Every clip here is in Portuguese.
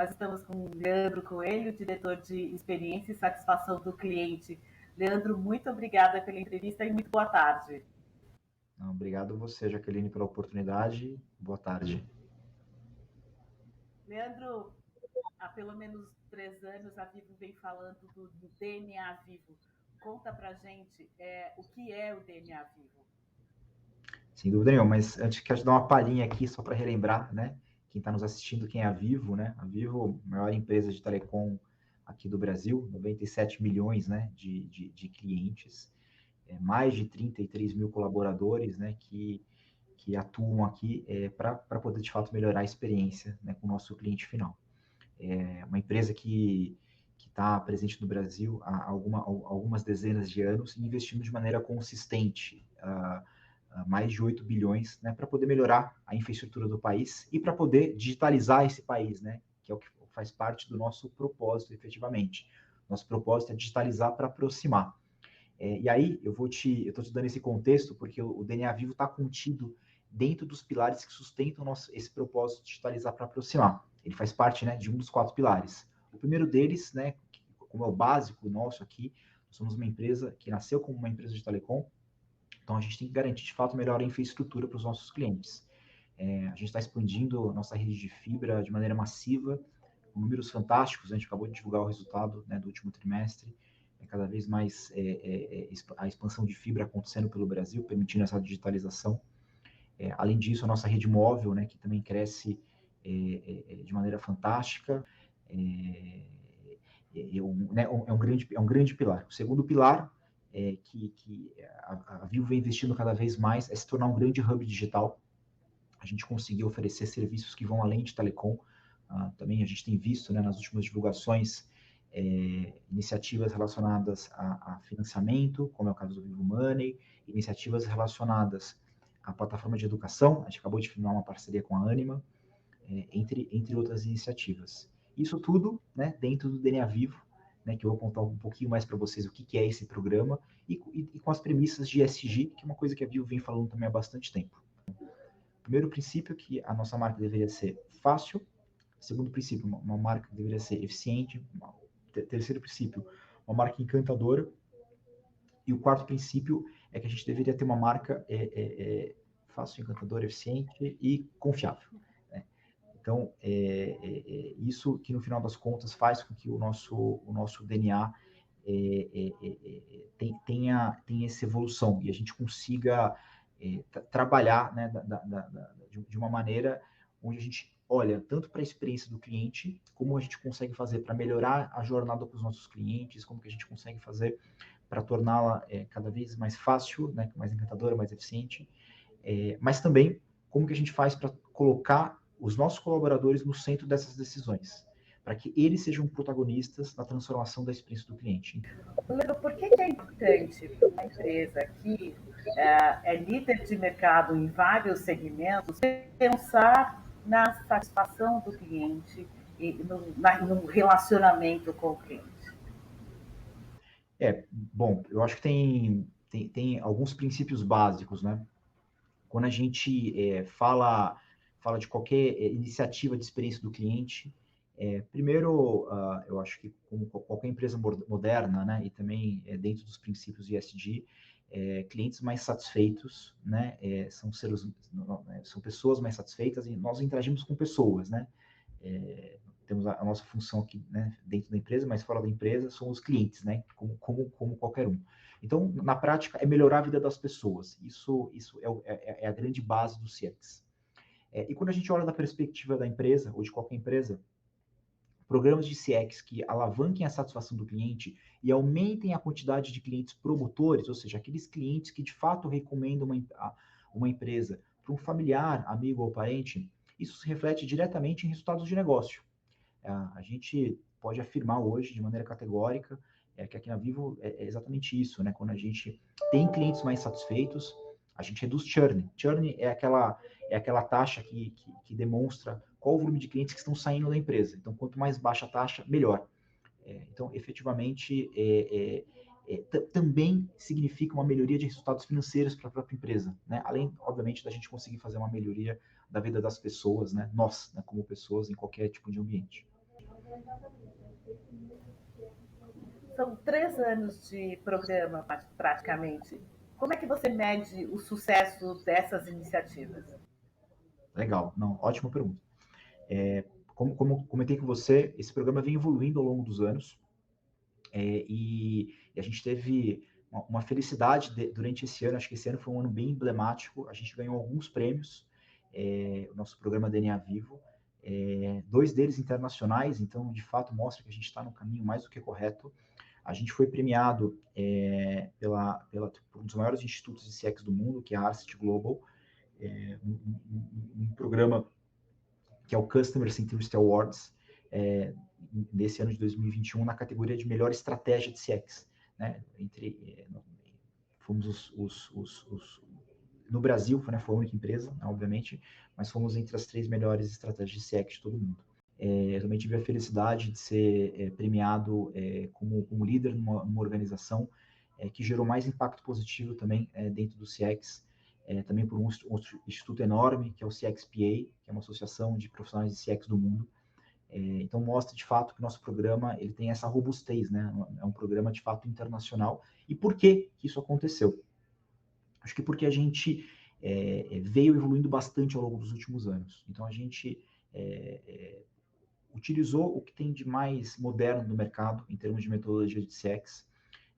Nós estamos com o Leandro Coelho, diretor de experiência e satisfação do cliente. Leandro, muito obrigada pela entrevista e muito boa tarde. Não, obrigado você, Jaqueline, pela oportunidade. Boa tarde. Leandro, há pelo menos 3 anos a Vivo vem falando do DNA Vivo. Conta pra gente o que é o DNA Vivo. Sem dúvida nenhuma, mas antes quero te dar uma palhinha aqui só para relembrar, né? Quem está nos assistindo, quem é a Vivo, né? A Vivo, maior empresa de telecom aqui do Brasil, 97 milhões, né, de clientes, mais de 33 mil colaboradores, né, que atuam aqui para poder, de fato, melhorar a experiência, né, com o nosso cliente final. É uma empresa que está presente no Brasil há algumas dezenas de anos e investindo de maneira consistente, mais de 8 bilhões, né, para poder melhorar a infraestrutura do país e para poder digitalizar esse país, né, que é o que faz parte do nosso propósito, efetivamente. Nosso propósito é digitalizar para aproximar. E aí, eu estou te dando esse contexto porque o DNA Vivo está contido dentro dos pilares que sustentam esse propósito de digitalizar para aproximar. Ele faz parte, né, de um dos 4 pilares. O primeiro deles, né, como é o básico nosso aqui, nós somos uma empresa que nasceu como uma empresa de telecom, então a gente tem que garantir, de fato, melhor infraestrutura para os nossos clientes. A gente está expandindo nossa rede de fibra de maneira massiva, com números fantásticos. A gente acabou de divulgar o resultado, né, do último trimestre. Cada vez mais a expansão de fibra acontecendo pelo Brasil, permitindo essa digitalização. Além disso, a nossa rede móvel, né, que também cresce de maneira fantástica, é um grande pilar. O segundo pilar, que a Vivo vem investindo cada vez mais, é se tornar um grande hub digital. A gente conseguiu oferecer serviços que vão além de telecom. Também a gente tem visto, né, nas últimas divulgações, iniciativas relacionadas a financiamento, como é o caso do Vivo Money, iniciativas relacionadas à plataforma de educação. A gente acabou de firmar uma parceria com a Anima, entre outras iniciativas. Isso tudo, né, dentro do DNA Vivo, né, que eu vou contar um pouquinho mais para vocês o que é esse programa, e com as premissas de ESG, que é uma coisa que a Vivo vem falando também há bastante tempo. Primeiro princípio, que a nossa marca deveria ser fácil. Segundo princípio, uma marca deveria ser eficiente. Terceiro princípio, uma marca encantadora. E o quarto princípio é que a gente deveria ter uma marca fácil, encantadora, eficiente e confiável. Né? Então, isso que no final das contas faz com que o nosso DNA tenha essa evolução e a gente consiga trabalhar, né, de uma maneira onde a gente olha tanto para a experiência do cliente, como a gente consegue fazer para melhorar a jornada com os nossos clientes, como que a gente consegue fazer para torná-la cada vez mais fácil, né, mais encantadora, mais eficiente, mas também como que a gente faz para colocar os nossos colaboradores no centro dessas decisões, para que eles sejam protagonistas na transformação da experiência do cliente. Leandro, por que é importante para uma empresa que é líder de mercado em vários segmentos pensar na satisfação do cliente e no relacionamento com o cliente? Bom, eu acho que tem alguns princípios básicos, né? Quando a gente fala de qualquer iniciativa de experiência do cliente, primeiro, eu acho que como qualquer empresa moderna, né, e também dentro dos princípios de ESG, clientes mais satisfeitos, né, são pessoas mais satisfeitas e nós interagimos com pessoas, né, temos a nossa função aqui, né, dentro da empresa, mas fora da empresa são os clientes, né, como qualquer um. Então, na prática, é melhorar a vida das pessoas. Isso é a grande base do CX. E quando a gente olha da perspectiva da empresa, ou de qualquer empresa, programas de CX que alavanquem a satisfação do cliente e aumentem a quantidade de clientes promotores, ou seja, aqueles clientes que de fato recomendam uma empresa para um familiar, amigo ou parente, isso se reflete diretamente em resultados de negócio. A gente pode afirmar hoje, de maneira categórica, que aqui na Vivo é exatamente isso, né? Quando a gente tem clientes mais satisfeitos, a gente reduz churn. Churn é aquela taxa que demonstra qual o volume de clientes que estão saindo da empresa. Então, quanto mais baixa a taxa, melhor. Então, efetivamente, também significa uma melhoria de resultados financeiros para a própria empresa, né? Além, obviamente, da gente conseguir fazer uma melhoria da vida das pessoas, né? Nós, né, como pessoas, em qualquer tipo de ambiente. São 3 anos de programa, praticamente. Como é que você mede o sucesso dessas iniciativas? Legal, não, ótima pergunta. Como comentei com você, esse programa vem evoluindo ao longo dos anos, e a gente teve uma felicidade durante esse ano. Acho que esse ano foi um ano bem emblemático. A gente ganhou alguns prêmios, o nosso programa DNA Vivo, 2 deles internacionais, então de fato mostra que a gente está no caminho mais do que correto. A gente foi premiado por um dos maiores institutos de CX do mundo, que é a Arcit Global, um programa que é o Customer Centricity Awards, desse ano de 2021, na categoria de melhor estratégia de CX. Né? Fomos no Brasil, né, foi a única empresa, né, obviamente, mas fomos entre as 3 melhores estratégias de CX de todo mundo. Eu também tive a felicidade de ser premiado como líder numa organização que gerou mais impacto positivo também dentro do CX, também por um outro instituto enorme, que é o CXPA, que é uma associação de profissionais de CX do mundo. Então mostra de fato que o nosso programa ele tem essa robustez, né? É um programa de fato internacional. E por que isso aconteceu? Acho que porque a gente veio evoluindo bastante ao longo dos últimos anos. Então a gente utilizou o que tem de mais moderno no mercado em termos de metodologia de CX.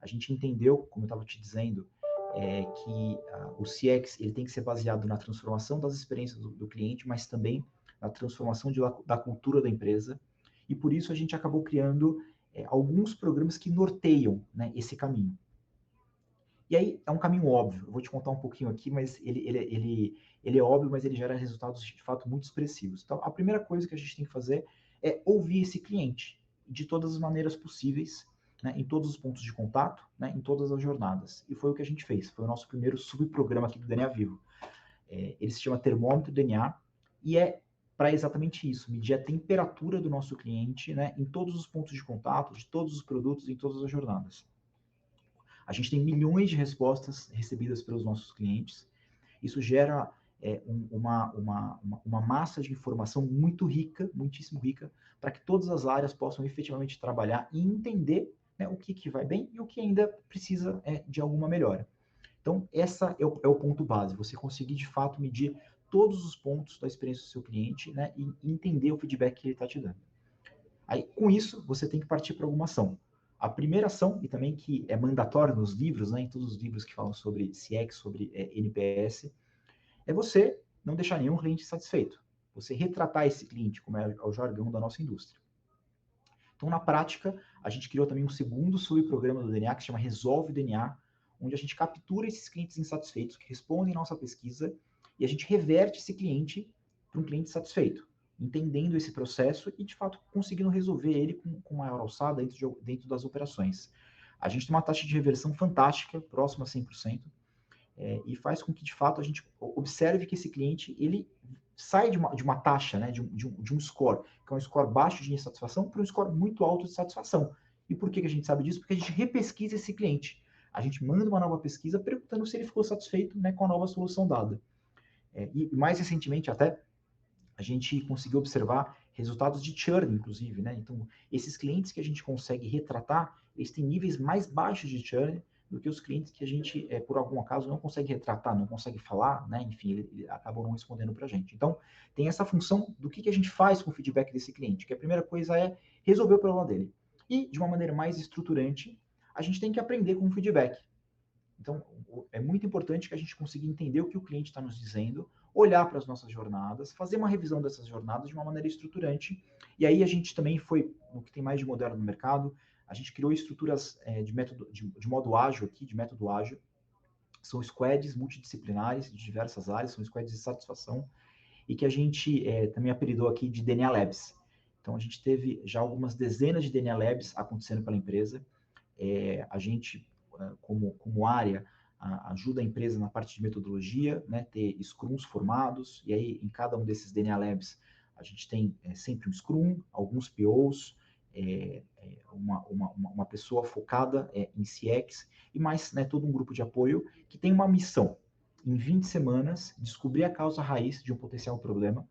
A gente entendeu, como eu estava te dizendo, que o CX ele tem que ser baseado na transformação das experiências do cliente, mas também na transformação da cultura da empresa. E por isso a gente acabou criando alguns programas que norteiam, né, esse caminho. E aí é um caminho óbvio. Eu vou te contar um pouquinho aqui, mas ele é óbvio, mas ele gera resultados de fato muito expressivos. Então, a primeira coisa que a gente tem que fazer é ouvir esse cliente de todas as maneiras possíveis, né, em todos os pontos de contato, né, em todas as jornadas. E foi o que a gente fez. Foi o nosso primeiro subprograma aqui do DNA Vivo. Ele se chama Termômetro DNA e é para exatamente isso, medir a temperatura do nosso cliente, né, em todos os pontos de contato, de todos os produtos, em todas as jornadas. A gente tem milhões de respostas recebidas pelos nossos clientes. Isso gera uma massa de informação muito rica, muitíssimo rica, para que todas as áreas possam efetivamente trabalhar e entender, né, o que vai bem e o que ainda precisa de alguma melhora. Então, essa é o ponto base, você conseguir de fato medir todos os pontos da experiência do seu cliente, né, e entender o feedback que ele está te dando. Aí, com isso, você tem que partir para alguma ação. A primeira ação, e também que é mandatória nos livros, né, em todos os livros que falam sobre CX, sobre NPS, é você não deixar nenhum cliente satisfeito. Você retratar esse cliente, como é o jargão da nossa indústria. Então, na prática, a gente criou também um segundo subprograma do DNA, que se chama Resolve DNA, onde a gente captura esses clientes insatisfeitos que respondem nossa pesquisa e a gente reverte esse cliente para um cliente satisfeito, entendendo esse processo e, de fato, conseguindo resolver ele com maior alçada dentro das operações. A gente tem uma taxa de reversão fantástica, próxima a 100%, e faz com que, de fato, a gente observe que esse cliente ele sai de uma taxa, né, de um score, que é um score baixo de insatisfação, para um score muito alto de satisfação. E por que a gente sabe disso? Porque a gente repesquisa esse cliente. A gente manda uma nova pesquisa perguntando se ele ficou satisfeito, né, com a nova solução dada. E mais recentemente até, a gente conseguiu observar resultados de churn, inclusive, né? Então, esses clientes que a gente consegue retratar, eles têm níveis mais baixos de churn do que os clientes que a gente, por algum acaso, não consegue retratar, não consegue falar, né? Enfim, ele acabam não respondendo para a gente. Então, tem essa função do que a gente faz com o feedback desse cliente, que a primeira coisa é resolver o problema dele. E, de uma maneira mais estruturante, a gente tem que aprender com o feedback. Então, é muito importante que a gente consiga entender o que o cliente está nos dizendo, olhar para as nossas jornadas, fazer uma revisão dessas jornadas de uma maneira estruturante. E aí a gente também foi, no que tem mais de moderno no mercado, a gente criou estruturas de modo ágil aqui, de método ágil. São squads multidisciplinares de diversas áreas, são squads de satisfação, e que a gente também apelidou aqui de DNA Labs. Então, a gente teve já algumas dezenas de DNA Labs acontecendo pela empresa. A gente, como área, ajuda a empresa na parte de metodologia, né, ter scrums formados, e aí em cada um desses DNA Labs a gente tem sempre um scrum, alguns POs, uma pessoa focada em CX, e mais, né, todo um grupo de apoio que tem uma missão, em 20 semanas, descobrir a causa raiz de um potencial problema,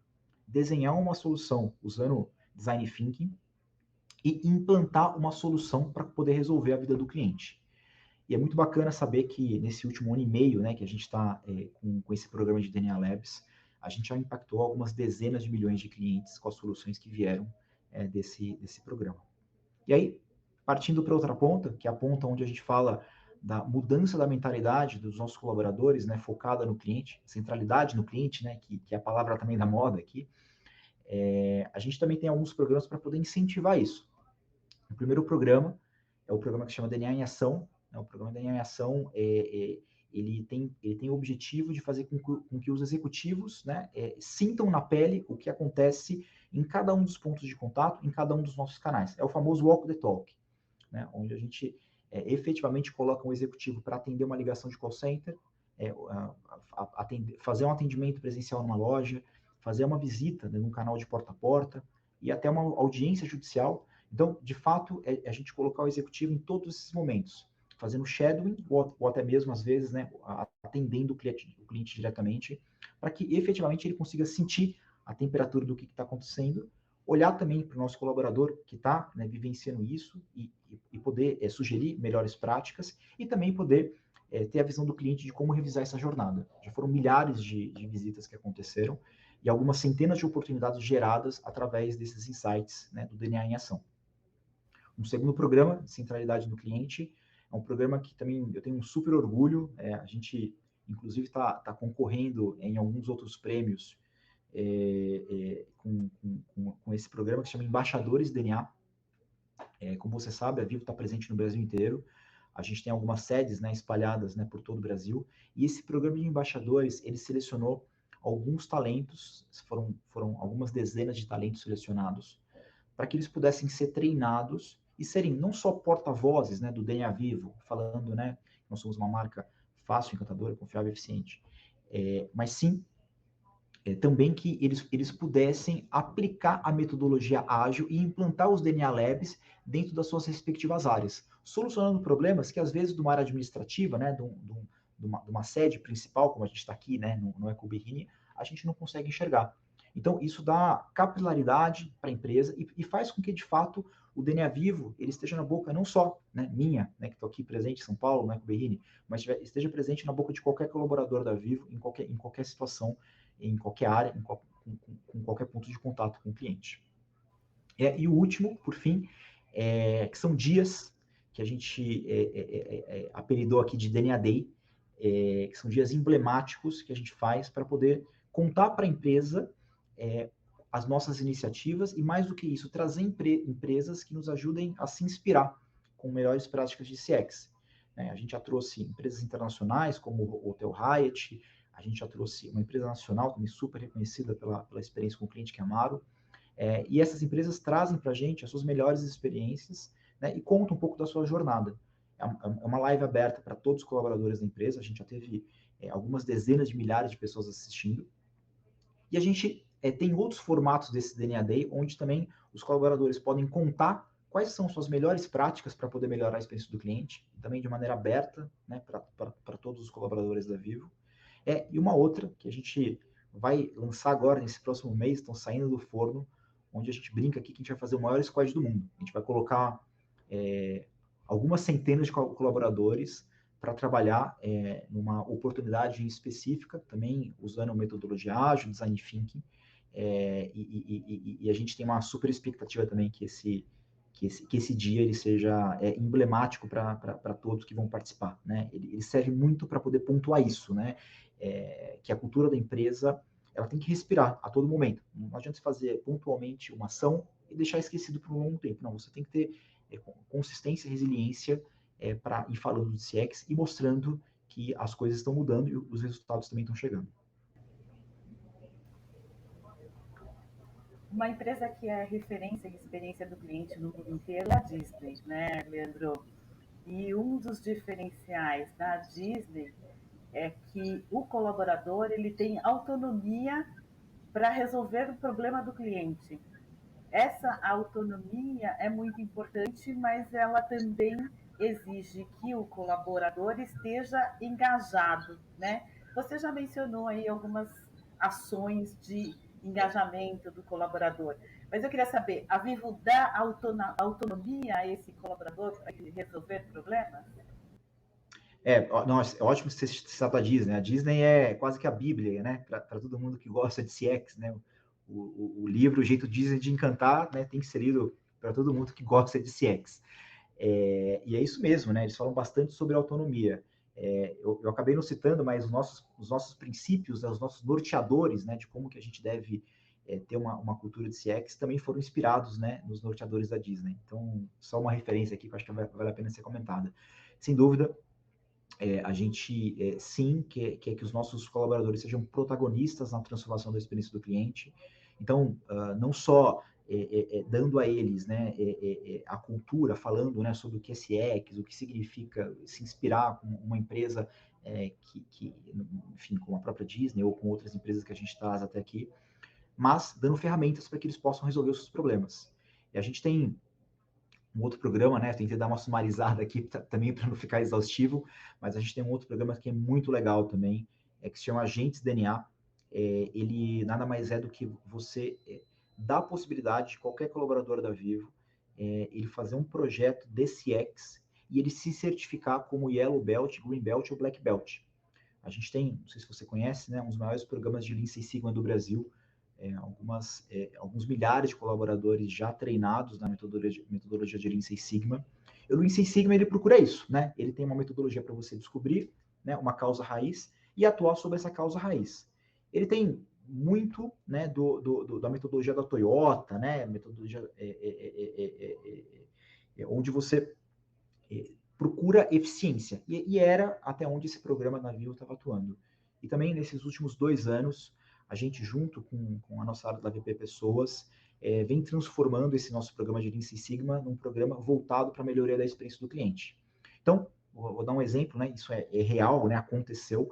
desenhar uma solução usando Design Thinking, e implantar uma solução para poder resolver a vida do cliente. E é muito bacana saber que nesse último ano e meio, né, que a gente está com esse programa de DNA Labs, a gente já impactou algumas dezenas de milhões de clientes com as soluções que vieram desse programa. E aí, partindo para outra ponta, que é a ponta onde a gente fala da mudança da mentalidade dos nossos colaboradores, né, focada no cliente, centralidade no cliente, né, que é a palavra também da moda aqui, a gente também tem alguns programas para poder incentivar isso. O primeiro programa é o programa que se chama DNA em Ação. Né? O programa DNA em Ação ele tem o objetivo de fazer com que os executivos, né, sintam na pele o que acontece em cada um dos pontos de contato, em cada um dos nossos canais. É o famoso walk the talk, né, onde a gente efetivamente coloca um executivo para atender uma ligação de call center, fazer um atendimento presencial numa loja, fazer uma visita, né, num canal de porta a porta e até uma audiência judicial. Então, de fato, a gente colocar o executivo em todos esses momentos, fazendo shadowing ou até mesmo, às vezes, né, atendendo o cliente diretamente, para que efetivamente ele consiga sentir a temperatura do que está acontecendo, olhar também para o nosso colaborador que está, né, vivenciando isso e poder sugerir melhores práticas e também poder ter a visão do cliente de como revisar essa jornada. Já foram milhares de visitas que aconteceram e algumas centenas de oportunidades geradas através desses insights, né, do DNA em Ação. Um segundo programa, Centralidade do Cliente, é um programa que também eu tenho um super orgulho. A gente, inclusive, está concorrendo em alguns outros prêmios com esse programa que se chama Embaixadores DNA. Como você sabe, a Vivo está presente no Brasil inteiro. A gente tem algumas sedes, né, espalhadas, né, por todo o Brasil. E esse programa de embaixadores, ele selecionou alguns talentos, foram algumas dezenas de talentos selecionados, para que eles pudessem ser treinados e serem não só porta-vozes, né, do DNA Vivo, falando, né, que nós somos uma marca fácil, encantadora, confiável e eficiente, mas sim também que eles pudessem aplicar a metodologia ágil e implantar os DNA Labs dentro das suas respectivas áreas, solucionando problemas que às vezes de uma área administrativa, né, de uma sede principal, como a gente está aqui, né, no EcoBRINI, a gente não consegue enxergar. Então, isso dá capilaridade para a empresa e faz com que, de fato, o DNA Vivo ele esteja na boca não só, né, minha, né, que estou aqui presente em São Paulo, no EcoBRINI, mas esteja presente na boca de qualquer colaborador da Vivo, em qualquer situação, em qualquer área, com qualquer ponto de contato com o cliente. E o último, por fim, que são dias que a gente apelidou aqui de DNA Day, que são dias emblemáticos que a gente faz para poder contar para a empresa as nossas iniciativas e, mais do que isso, trazer empresas que nos ajudem a se inspirar com melhores práticas de CX. A gente já trouxe empresas internacionais como o Hotel Hyatt, a gente já trouxe uma empresa nacional também super reconhecida pela experiência com o cliente, que é a Amaro. E essas empresas trazem para a gente as suas melhores experiências, né, e contam um pouco da sua jornada. É uma live aberta para todos os colaboradores da empresa, a gente já teve algumas dezenas de milhares de pessoas assistindo. E a gente tem outros formatos desse DNA Day, onde também os colaboradores podem contar quais são suas melhores práticas para poder melhorar a experiência do cliente, também de maneira aberta, né, para todos os colaboradores da Vivo. E uma outra que a gente vai lançar agora, nesse próximo mês, estão saindo do forno, onde a gente brinca aqui que a gente vai fazer o maior squad do mundo. A gente vai colocar algumas centenas de colaboradores para trabalhar numa oportunidade específica, também usando metodologia ágil, design thinking, e a gente tem uma super expectativa também que esse dia ele seja emblemático para todos que vão participar, né? Ele serve muito para poder pontuar isso, né? Que a cultura da empresa ela tem que respirar a todo momento. Não adianta você fazer pontualmente uma ação e deixar esquecido por um longo tempo. Não, você tem que ter consistência e resiliência para ir falando de CX e mostrando que as coisas estão mudando e os resultados também estão chegando. Uma empresa que é referência em experiência do cliente no mundo inteiro é a Disney, né, Leandro? E um dos diferenciais da Disney é que o colaborador ele tem autonomia para resolver o problema do cliente. Essa autonomia é muito importante, mas ela também exige que o colaborador esteja engajado, né? Você já mencionou aí algumas ações de engajamento do colaborador, Mas eu queria saber, a Vivo dá autonomia a esse colaborador para resolver problemas? Nossa, é ótimo que você cita a Disney. A Disney é quase que a Bíblia, né? Para todo mundo que gosta de CX, né? O livro, o jeito Disney de encantar, né? Tem que ser lido para todo mundo que gosta de CX. E é isso mesmo, né? Eles falam bastante sobre autonomia. Eu acabei não citando, mas os nossos princípios, né? Os nossos norteadores, né? De como que a gente deve ter uma cultura de CX também foram inspirados, né? Nos norteadores da Disney. Então, só uma referência aqui que eu acho que vale a pena ser comentada. Sem dúvida, a gente sim quer que os nossos colaboradores sejam protagonistas na transformação da experiência do cliente. Então, não só dando a eles, né, a cultura, falando, né, sobre o que é CX, o que significa se inspirar com uma empresa enfim, com a própria Disney ou com outras empresas que a gente traz até aqui, mas dando ferramentas para que eles possam resolver os seus problemas. E a gente tem um outro programa, né? Tentei dar uma sumarizada aqui também para não ficar exaustivo, mas a gente tem um outro programa que é muito legal também, que se chama Agentes DNA. Ele nada mais é do que você dar a possibilidade de qualquer colaborador da Vivo ele fazer um projeto de CX e ele se certificar como Yellow Belt, Green Belt ou Black Belt. A gente tem, não sei se você conhece, né, um dos maiores programas de Lean Six Sigma do Brasil, alguns milhares de colaboradores já treinados na metodologia de Lean Six Sigma. E o Lean Six Sigma, ele procura isso, né? Ele tem uma metodologia para você descobrir, né, uma causa raiz e atuar sobre essa causa raiz. Ele tem muito, né, da metodologia da Toyota, né, metodologia onde você procura eficiência. E era até onde esse programa na Vivo estava atuando. E também nesses últimos 2 anos, a gente, junto com a nossa área da VP Pessoas, vem transformando esse nosso programa de Lean Six Sigma num programa voltado para a melhoria da experiência do cliente. Então, vou dar um exemplo, né? Isso é real, né? Aconteceu.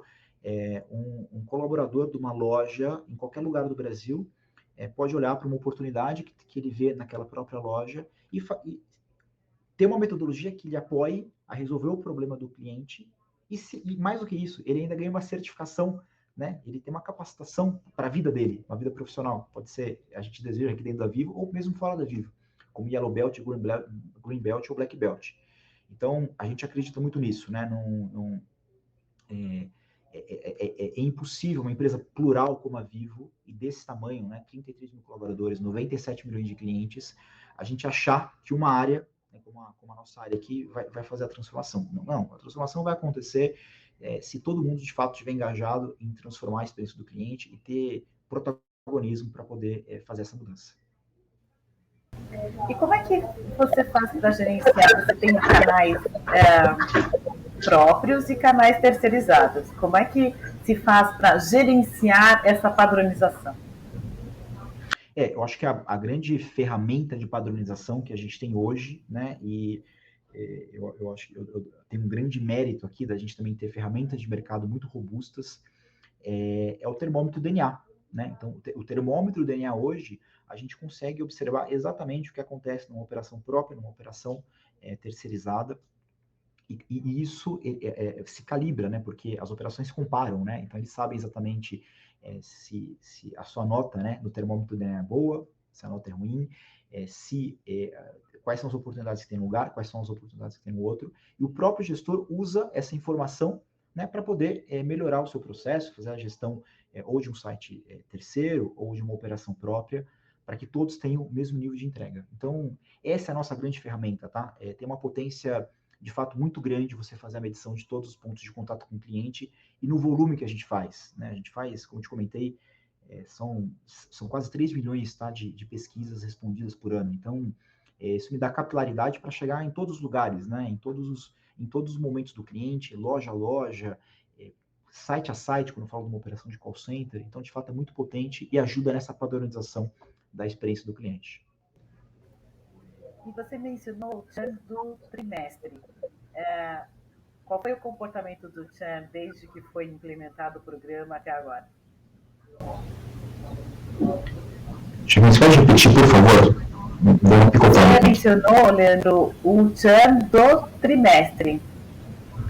Um colaborador de uma loja em qualquer lugar do Brasil pode olhar para uma oportunidade que ele vê naquela própria loja e ter uma metodologia que lhe apoie a resolver o problema do cliente e mais do que isso, ele ainda ganha uma certificação, né? Ele tem uma capacitação para a vida dele, uma vida profissional. Pode ser, a gente deseja aqui dentro da Vivo ou mesmo fora da Vivo, como Yellow Belt, Green Belt ou Black Belt. Então, a gente acredita muito nisso, né? É impossível uma empresa plural como a Vivo e desse tamanho, né? 33 mil colaboradores, 97 milhões de clientes, a gente achar que uma área, né, como a nossa área aqui, vai fazer a transformação. Não, a transformação vai acontecer se todo mundo de fato estiver engajado em transformar a experiência do cliente e ter protagonismo para poder fazer essa mudança. E como é que você faz para gerenciar? Você tem canais próprios e canais terceirizados. Como é que se faz para gerenciar essa padronização? Eu acho que a grande ferramenta de padronização que a gente tem hoje, né, e eu acho que eu tenho um grande mérito aqui da gente também ter ferramentas de mercado muito robustas, é o termômetro DNA, né? Então, o termômetro DNA hoje, a gente consegue observar exatamente o que acontece numa operação própria, numa operação terceirizada, e isso se calibra, né? Porque as operações se comparam, né? Então, eles sabem exatamente se a sua nota, né, no termômetro DNA é boa, se a nota é ruim, quais são as oportunidades que tem no lugar, quais são as oportunidades que tem no outro, e o próprio gestor usa essa informação, né, para poder melhorar o seu processo, fazer a gestão ou de um site terceiro ou de uma operação própria, para que todos tenham o mesmo nível de entrega. Então, essa é a nossa grande ferramenta, tá? Tem uma potência de fato muito grande você fazer a medição de todos os pontos de contato com o cliente e no volume que a gente faz, né? A gente faz, como eu te comentei, são quase 3 milhões, tá, de pesquisas respondidas por ano. Então, isso me dá capilaridade para chegar em todos os lugares, né? Em todos os momentos do cliente, loja a loja, site a site, quando eu falo de uma operação de call center. Então, de fato, é muito potente e ajuda nessa padronização da experiência do cliente. E você mencionou o churn do trimestre. Qual foi o comportamento do churn desde que foi implementado o programa até agora? Você pode repetir, por favor? Você mencionou, Leandro, o churn do trimestre.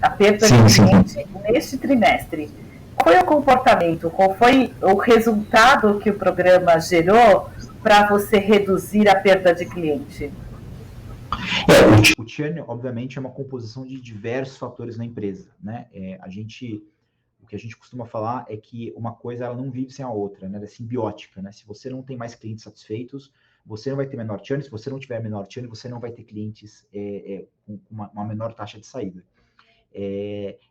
A perda de cliente neste trimestre. Qual foi o comportamento? Qual foi o resultado que o programa gerou para você reduzir a perda de cliente? O churn, obviamente, é uma composição de diversos fatores na empresa, né? O que a gente costuma falar é que uma coisa ela não vive sem a outra, né? Ela é simbiótica, né? Se você não tem mais clientes satisfeitos, você não vai ter menor churn. Se você não tiver menor churn, você não vai ter clientes com uma menor taxa de saída.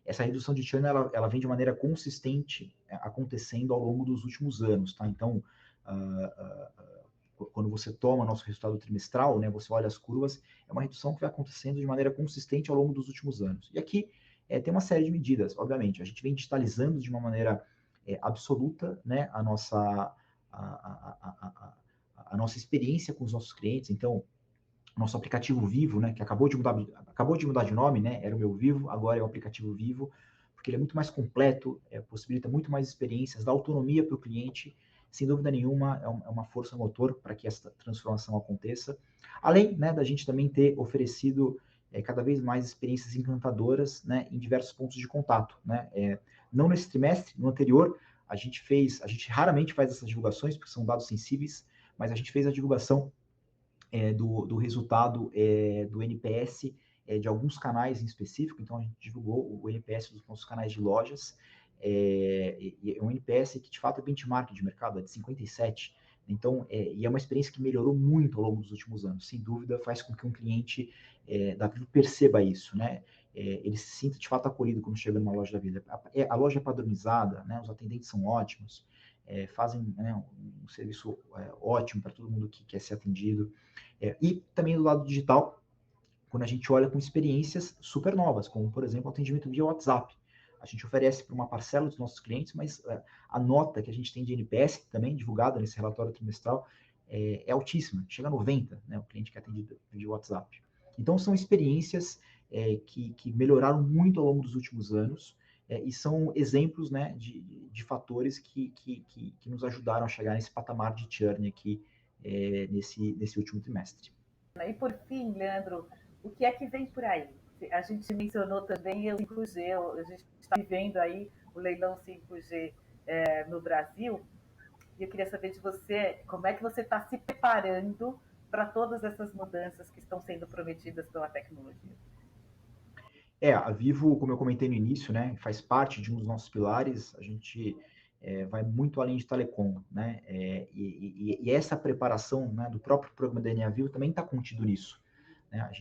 Essa redução de churn ela vem de maneira consistente acontecendo ao longo dos últimos anos, tá? Então, quando você toma nosso resultado trimestral, né, você olha as curvas, é uma redução que vai acontecendo de maneira consistente ao longo dos últimos anos. E aqui tem uma série de medidas, obviamente. A gente vem digitalizando de uma maneira absoluta, né, a nossa experiência com os nossos clientes. Então, nosso aplicativo Vivo, né, que acabou de mudar de nome, né, era o Meu Vivo, agora é o aplicativo Vivo, porque ele é muito mais completo, possibilita muito mais experiências, dá autonomia para o cliente, sem dúvida nenhuma, é uma força motor para que essa transformação aconteça. Além, né, da gente também ter oferecido cada vez mais experiências encantadoras, né, em diversos pontos de contato, né. Não nesse trimestre, no anterior, a gente raramente faz essas divulgações, porque são dados sensíveis, mas a gente fez a divulgação do resultado do NPS de alguns canais em específico. Então, a gente divulgou o NPS dos nossos canais de lojas, e é um NPS que, de fato, é benchmark de mercado, é de 57. Então, e é uma experiência que melhorou muito ao longo dos últimos anos. Sem dúvida, faz com que um cliente da Vivo perceba isso, né? Ele se sinta, de fato, acolhido quando chega numa loja da Vida. A loja é padronizada, né? Os atendentes são ótimos, fazem, né, um serviço ótimo para todo mundo que quer ser atendido. E também do lado digital, quando a gente olha com experiências super novas, como, por exemplo, o atendimento via WhatsApp. A gente oferece para uma parcela dos nossos clientes, mas a nota que a gente tem de NPS, também divulgada nesse relatório trimestral, é altíssima, chega a 90, né, o cliente que é atendido via WhatsApp. Então, são experiências que melhoraram muito ao longo dos últimos anos, e são exemplos, né, de fatores que nos ajudaram a chegar nesse patamar de churn aqui nesse último trimestre. E por fim, Leandro, o que é que vem por aí? A gente mencionou também o 5G, a gente está vivendo aí o leilão 5G no Brasil, e eu queria saber de você como é que você está se preparando para todas essas mudanças que estão sendo prometidas pela tecnologia. A Vivo, como eu comentei no início, né, faz parte de um dos nossos pilares. A gente vai muito além de telecom, né, e essa preparação, né, do próprio programa DNA Vivo também está contido nisso, né. A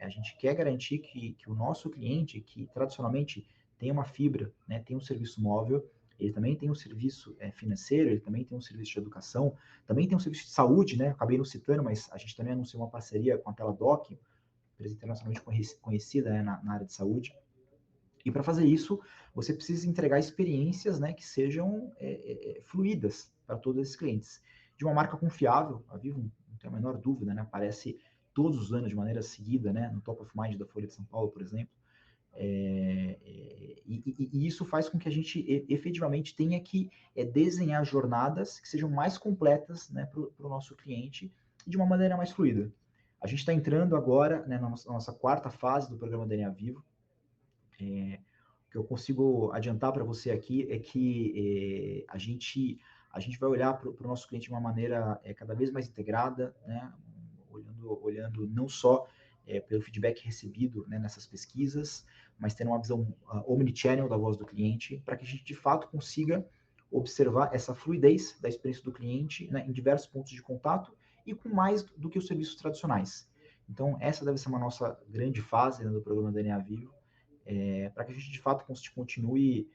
gente quer garantir que o nosso cliente, que tradicionalmente tem uma fibra, né, tem um serviço móvel, ele também tem um serviço financeiro, ele também tem um serviço de educação, também tem um serviço de saúde, né, acabei não citando, mas a gente também anunciou uma parceria com a Teladoc, empresa internacionalmente conhecida, né, na área de saúde. E para fazer isso, você precisa entregar experiências, né, que sejam fluídas para todos esses clientes. De uma marca confiável, a Vivo, não tem a menor dúvida, né, aparece todos os anos de maneira seguida, né, no Top of Mind da Folha de São Paulo, por exemplo. E isso faz com que a gente efetivamente tenha que desenhar jornadas que sejam mais completas, né, para o nosso cliente e de uma maneira mais fluida. A gente está entrando agora, né, na nossa quarta fase do programa DNA Vivo. O que eu consigo adiantar para você aqui é que a gente vai olhar para o nosso cliente de uma maneira cada vez mais integrada, né, olhando não só pelo feedback recebido, né, nessas pesquisas, mas tendo uma visão omnichannel da voz do cliente, para que a gente de fato consiga observar essa fluidez da experiência do cliente, né, em diversos pontos de contato e com mais do que os serviços tradicionais. Então, essa deve ser uma nossa grande fase, né, do programa DNA Vivo, para que a gente de fato continue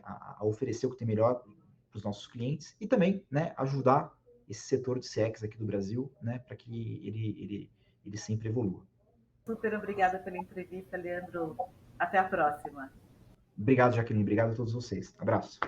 a oferecer o que tem melhor para os nossos clientes e também, né, ajudar esse setor de CX aqui do Brasil, né, para que ele sempre evolua. Super obrigada pela entrevista, Leandro. Até a próxima. Obrigado, Jaqueline. Obrigado a todos vocês. Abraço.